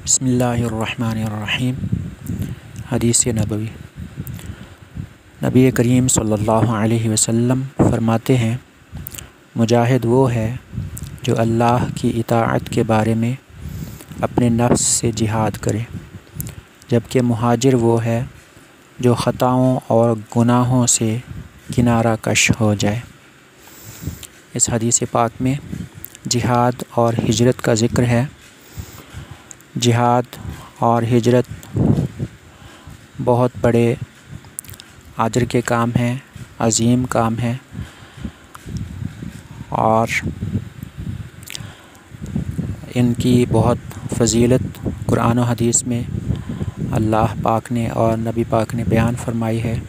بسم اللہ الرحمن الرحیم۔ حدیث نبوی۔ نبی کریم صلی اللہ علیہ وسلم فرماتے ہیں، مجاہد وہ ہے جو اللہ کی اطاعت کے بارے میں اپنے نفس سے جہاد کرے، جبکہ مہاجر وہ ہے جو خطاؤں اور گناہوں سے کنارہ کش ہو جائے۔ اس حدیث پاک میں جہاد اور ہجرت کا ذکر ہے۔ جہاد اور ہجرت بہت بڑے اجر کے کام ہیں، عظیم کام ہیں، اور ان کی بہت فضیلت قرآن و حدیث میں اللہ پاک نے اور نبی پاک نے بیان فرمائی ہے۔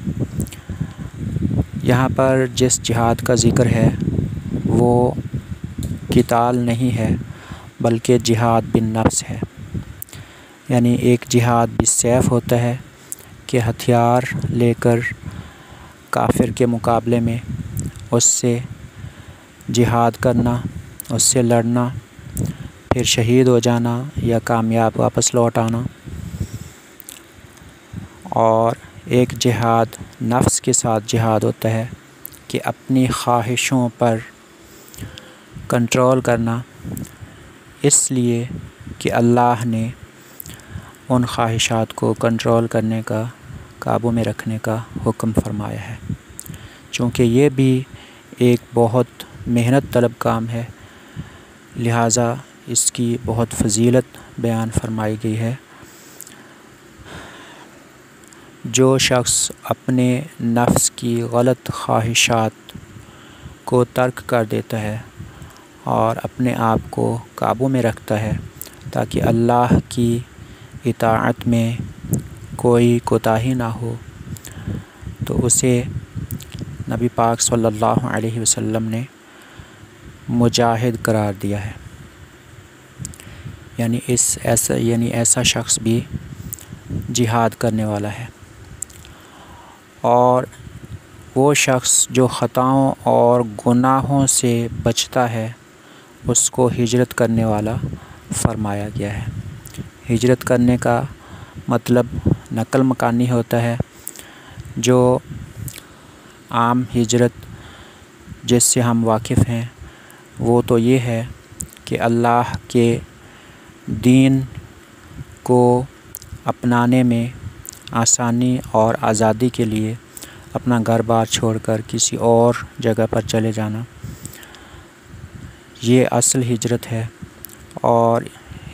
یہاں پر جس جہاد کا ذکر ہے وہ قتال نہیں ہے، بلکہ جہاد بالنفس ہے۔ یعنی ایک جہاد بالسیف ہوتا ہے کہ ہتھیار لے کر کافر کے مقابلے میں اس سے جہاد کرنا، اس سے لڑنا، پھر شہید ہو جانا یا کامیاب واپس لوٹ آنا۔ اور ایک جہاد نفس کے ساتھ جہاد ہوتا ہے کہ اپنی خواہشوں پر کنٹرول کرنا، اس لیے کہ اللہ نے ان خواہشات کو کنٹرول کرنے کا، قابو میں رکھنے کا حکم فرمایا ہے۔ چونکہ یہ بھی ایک بہت محنت طلب کام ہے، لہٰذا اس کی بہت فضیلت بیان فرمائی گئی ہے۔ جو شخص اپنے نفس کی غلط خواہشات کو ترک کر دیتا ہے اور اپنے آپ کو قابو میں رکھتا ہے تاکہ اللہ کی اطاعت میں کوئی کوتاہی نہ ہو، تو اسے نبی پاک صلی اللہ علیہ وسلم نے مجاہد قرار دیا ہے۔ یعنی ایسا شخص بھی جہاد کرنے والا ہے۔ اور وہ شخص جو خطاؤں اور گناہوں سے بچتا ہے اس کو ہجرت کرنے والا فرمایا گیا ہے۔ ہجرت کرنے کا مطلب نقل مکانی ہوتا ہے۔ جو عام ہجرت جس سے ہم واقف ہیں وہ تو یہ ہے کہ اللہ کے دین کو اپنانے میں آسانی اور آزادی کے لیے اپنا گھر بار چھوڑ کر کسی اور جگہ پر چلے جانا، یہ اصل ہجرت ہے۔ اور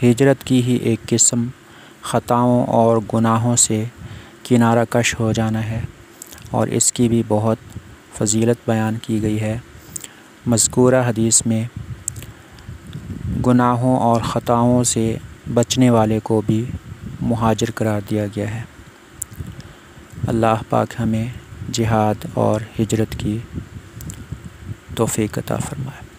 ہجرت کی ہی ایک قسم خطاؤں اور گناہوں سے کنارہ کش ہو جانا ہے، اور اس کی بھی بہت فضیلت بیان کی گئی ہے۔ مذکورہ حدیث میں گناہوں اور خطاؤں سے بچنے والے کو بھی مہاجر قرار دیا گیا ہے۔ اللہ پاک ہمیں جہاد اور ہجرت کی توفیق عطا فرمائے۔